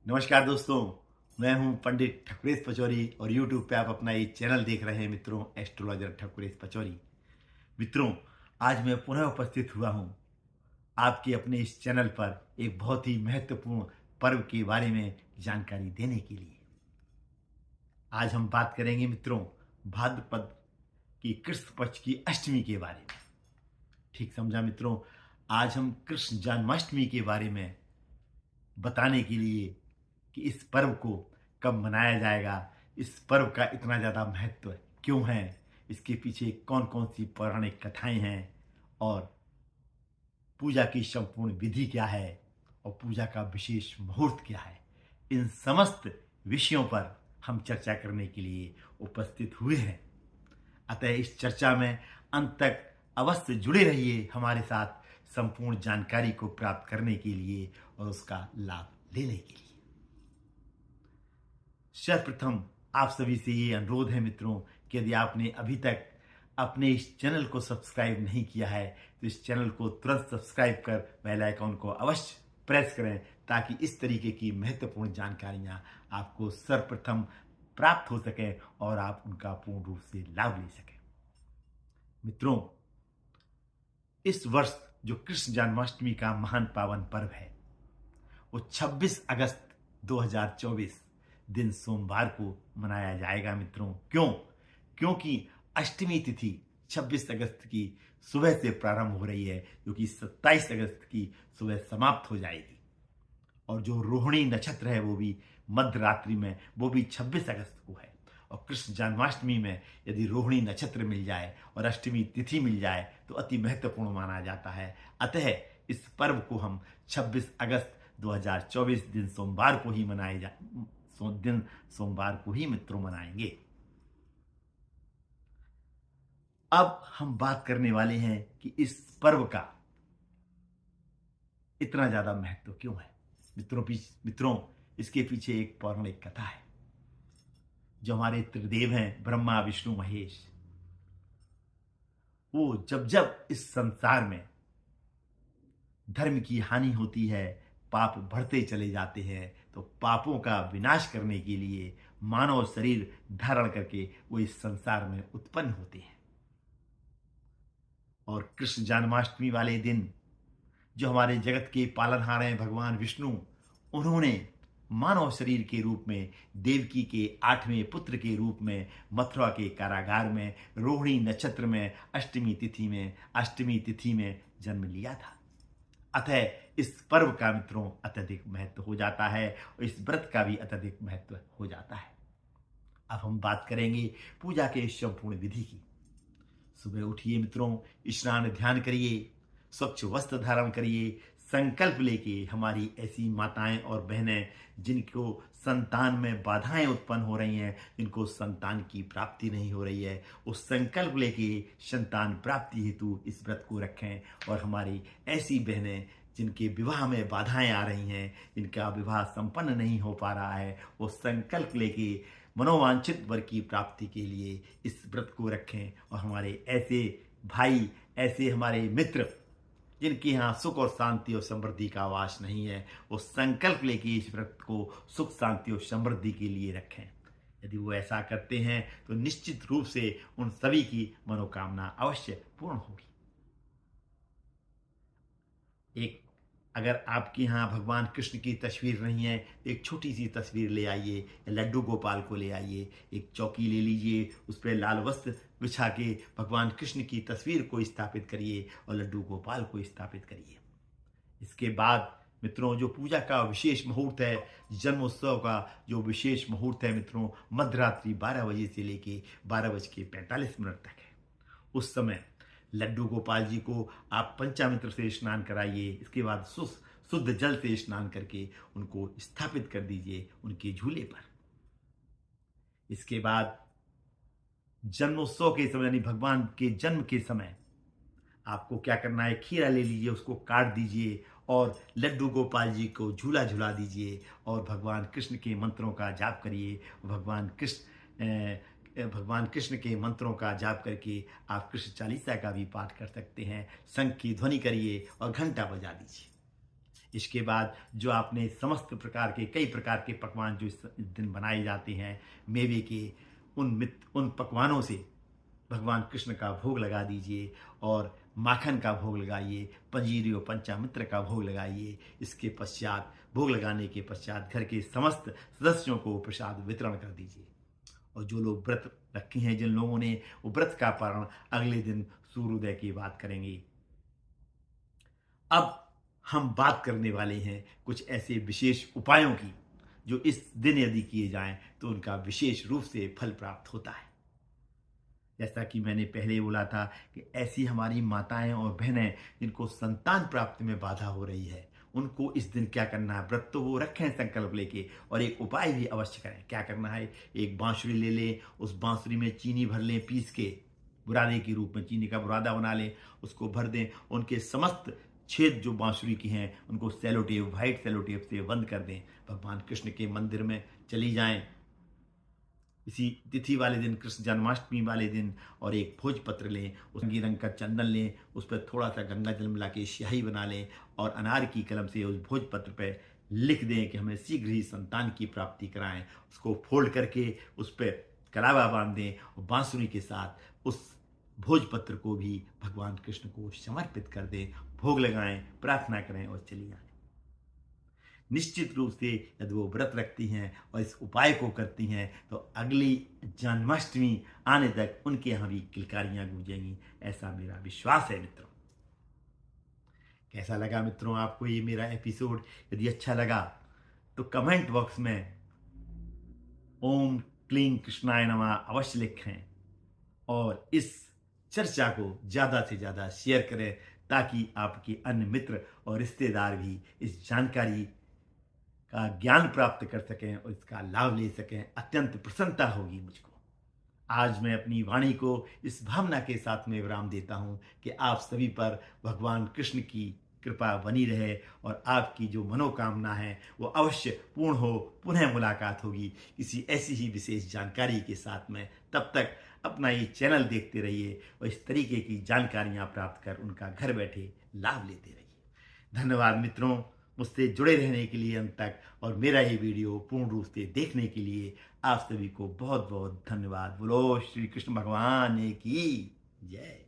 नमस्कार दोस्तों, मैं हूं पंडित ठकुरेश पचौरी और YouTube पे आप अपना ये चैनल देख रहे हैं मित्रों, एस्ट्रोलॉजर ठकुरेश पचौरी। मित्रों, आज मैं पुनः उपस्थित हुआ हूं आपके अपने इस चैनल पर एक बहुत ही महत्वपूर्ण पर्व के बारे में जानकारी देने के लिए। आज हम बात करेंगे मित्रों, भाद्रपद की कृष्ण पक्ष की अष्टमी के बारे में। ठीक समझा मित्रों, आज हम कृष्ण जन्माष्टमी के बारे में बताने के लिए कि इस पर्व को कब मनाया जाएगा, इस पर्व का इतना ज़्यादा महत्व क्यों है, इसके पीछे कौन कौन सी पौराणिक कथाएं हैं और पूजा की संपूर्ण विधि क्या है और पूजा का विशेष मुहूर्त क्या है, इन समस्त विषयों पर हम चर्चा करने के लिए उपस्थित हुए हैं। अतः इस चर्चा में अंत तक अवश्य जुड़े रहिए हमारे साथ संपूर्ण जानकारी को प्राप्त करने के लिए और उसका लाभ लेने के लिए। सर्वप्रथम आप सभी से ये अनुरोध है मित्रों कि यदि आपने अभी तक अपने इस चैनल को सब्सक्राइब नहीं किया है तो इस चैनल को तुरंत सब्सक्राइब कर बेल आइकॉन को अवश्य प्रेस करें ताकि इस तरीके की महत्वपूर्ण जानकारियां आपको सर्वप्रथम प्राप्त हो सकें और आप उनका पूर्ण रूप से लाभ ले सकें। मित्रों, इस वर्ष जो कृष्ण जन्माष्टमी का महान पावन पर्व है वो 26 अगस्त 2024 दिन सोमवार को मनाया जाएगा मित्रों। क्योंकि अष्टमी तिथि 26 अगस्त की सुबह से प्रारंभ हो रही है, जो कि 27 अगस्त की सुबह समाप्त हो जाएगी। और जो रोहिणी नक्षत्र है वो भी मध्य रात्रि में, वो भी 26 अगस्त को है। और कृष्ण जन्माष्टमी में यदि रोहिणी नक्षत्र मिल जाए और अष्टमी तिथि मिल जाए तो अति महत्वपूर्ण माना जाता है। अतः इस पर्व को हम 26 अगस्त 2024 दिन सोमवार को ही सोमवार को ही मित्रों मनाएंगे। अब हम बात करने वाले हैं कि इस पर्व का इतना ज्यादा महत्व क्यों है। मित्रों, इसके पीछे एक पौराणिक कथा है। जो हमारे त्रिदेव हैं ब्रह्मा विष्णु महेश, वो जब जब इस संसार में धर्म की हानि होती है, पाप बढ़ते चले जाते हैं, तो पापों का विनाश करने के लिए मानव शरीर धारण करके वो इस संसार में उत्पन्न होते हैं। और कृष्ण जन्माष्टमी वाले दिन जो हमारे जगत के पालनहार हैं भगवान विष्णु, उन्होंने मानव शरीर के रूप में देवकी के 8वें पुत्र के रूप में मथुरा के कारागार में रोहिणी नक्षत्र में अष्टमी तिथि में जन्म लिया था। अतः इस पर्व का मित्रों अत्यधिक महत्व हो जाता है और इस व्रत का भी अत्यधिक महत्व हो जाता है। अब हम बात करेंगे पूजा के संपूर्ण विधि की। सुबह उठिए मित्रों, स्नान ध्यान करिए, स्वच्छ वस्त्र धारण करिए, संकल्प लेके हमारी ऐसी माताएं और बहनें जिनको संतान में बाधाएं उत्पन्न हो रही हैं, जिनको संतान की प्राप्ति नहीं हो रही है, उस संकल्प लेके संतान प्राप्ति हेतु इस व्रत को रखें। और हमारी ऐसी बहनें जिनके विवाह में बाधाएं आ रही हैं, जिनका विवाह संपन्न नहीं हो पा रहा है, वो संकल्प लेके मनोवांछित वर की प्राप्ति के लिए इस व्रत को रखें। और हमारे ऐसे भाई, ऐसे हमारे मित्र जिनके यहाँ सुख और शांति और समृद्धि का वास नहीं है, वो संकल्प लेके इस व्रत को सुख शांति और समृद्धि के लिए रखें। यदि वो ऐसा करते हैं तो निश्चित रूप से उन सभी की मनोकामना अवश्य पूर्ण होगी। एक अगर आपके यहाँ भगवान कृष्ण की तस्वीर नहीं है, एक छोटी सी तस्वीर ले आइए, लड्डू गोपाल को ले आइए, एक चौकी ले लीजिए, उस पर लाल वस्त्र बिछा के भगवान कृष्ण की तस्वीर को स्थापित करिए और लड्डू गोपाल को स्थापित करिए। इसके बाद मित्रों, जो पूजा का विशेष मुहूर्त है, जन्मोत्सव का जो विशेष मुहूर्त है मित्रों, मध्यरात्रि 12 बजे से लेके 12:45 तक है। उस समय लड्डू गोपाल जी को आप पंचामृत से स्नान कराइए। इसके बाद शुद्ध जल से स्नान करके उनको स्थापित कर दीजिए उनके झूले पर। इसके बाद जन्मोत्सव के समय यानी भगवान के जन्म के समय आपको क्या करना है, खीरा ले लीजिए, उसको काट दीजिए और लड्डू गोपाल जी को झूला झुला दीजिए और भगवान कृष्ण के मंत्रों का जाप करिए। भगवान कृष्ण के मंत्रों का जाप करके आप कृष्ण चालीसा का भी पाठ कर सकते हैं। शंख की ध्वनि करिए और घंटा बजा दीजिए। इसके बाद जो आपने समस्त प्रकार के कई प्रकार के पकवान जो इस दिन बनाए जाते हैं मेवे के, उन पकवानों से भगवान कृष्ण का भोग लगा दीजिए और माखन का भोग लगाइए, पंजीरी और पंचामृत का भोग लगाइए। इसके पश्चात भोग लगाने के पश्चात घर के समस्त सदस्यों को प्रसाद वितरण कर दीजिए। और जो लोग व्रत रखे हैं, जिन लोगों ने वो व्रत का पारण अगले दिन सूर्योदय की बात करेंगे। अब हम बात करने वाले हैं कुछ ऐसे विशेष उपायों की जो इस दिन यदि किए जाएं तो उनका विशेष रूप से फल प्राप्त होता है। जैसा कि मैंने पहले बोला था कि ऐसी हमारी माताएं और बहनें जिनको संतान प्राप्ति में बाधा हो रही है, उनको इस दिन क्या करना है, व्रत तो वो रखें संकल्प लेके, और एक उपाय भी अवश्य करें। क्या करना है, एक बांसुरी ले लें, उस बांसुरी में चीनी भर लें, पीस के बुरादे के रूप में चीनी का बुरादा बना लें, उसको भर दें। उनके समस्त छेद जो बांसुरी की हैं उनको sellotape, white sellotape से बंद कर दें। भगवान कृष्ण के मंदिर में चली जाएं इसी तिथि वाले दिन, कृष्ण जन्माष्टमी वाले दिन, और एक भोजपत्र लें, उस रंग का चंदन लें, उस पर थोड़ा सा गंगा जल मिला के स्याही बना लें और अनार की कलम से उस भोजपत्र पर लिख दें कि हमें शीघ्र ही संतान की प्राप्ति कराएं। उसको फोल्ड करके उस पर कलावा बांध दें और बांसुरी के साथ उस भोजपत्र को भी भगवान कृष्ण को समर्पित कर दें, भोग लगाएं, प्रार्थना करें और चली आएं। निश्चित रूप से यदि वो व्रत रखती हैं और इस उपाय को करती हैं तो अगली जन्माष्टमी आने तक उनके यहाँ भी किलकारियाँ गूंजेंगी, ऐसा मेरा विश्वास है मित्रों। कैसा लगा मित्रों आपको ये मेरा एपिसोड? यदि अच्छा लगा तो कमेंट बॉक्स में ओम क्लीं कृष्णाय नमः अवश्य लिखें और इस चर्चा को ज़्यादा से ज़्यादा शेयर करें ताकि आपके अन्य मित्र और रिश्तेदार भी इस जानकारी का ज्ञान प्राप्त कर सकें और इसका लाभ ले सकें। अत्यंत प्रसन्नता होगी मुझको। आज मैं अपनी वाणी को इस भावना के साथ में विराम देता हूँ कि आप सभी पर भगवान कृष्ण की कृपा बनी रहे और आपकी जो मनोकामना है वो अवश्य पूर्ण हो। पुनः मुलाकात होगी किसी ऐसी ही विशेष जानकारी के साथ में। तब तक अपना ये चैनल देखते रहिए और इस तरीके की जानकारियाँ प्राप्त कर उनका घर बैठे लाभ लेते रहिए। धन्यवाद मित्रों, मुझसे जुड़े रहने के लिए अंत तक, और मेरा ये वीडियो पूर्ण रूप से देखने के लिए आप सभी को बहुत बहुत धन्यवाद। बोलो श्री कृष्ण भगवान की जय।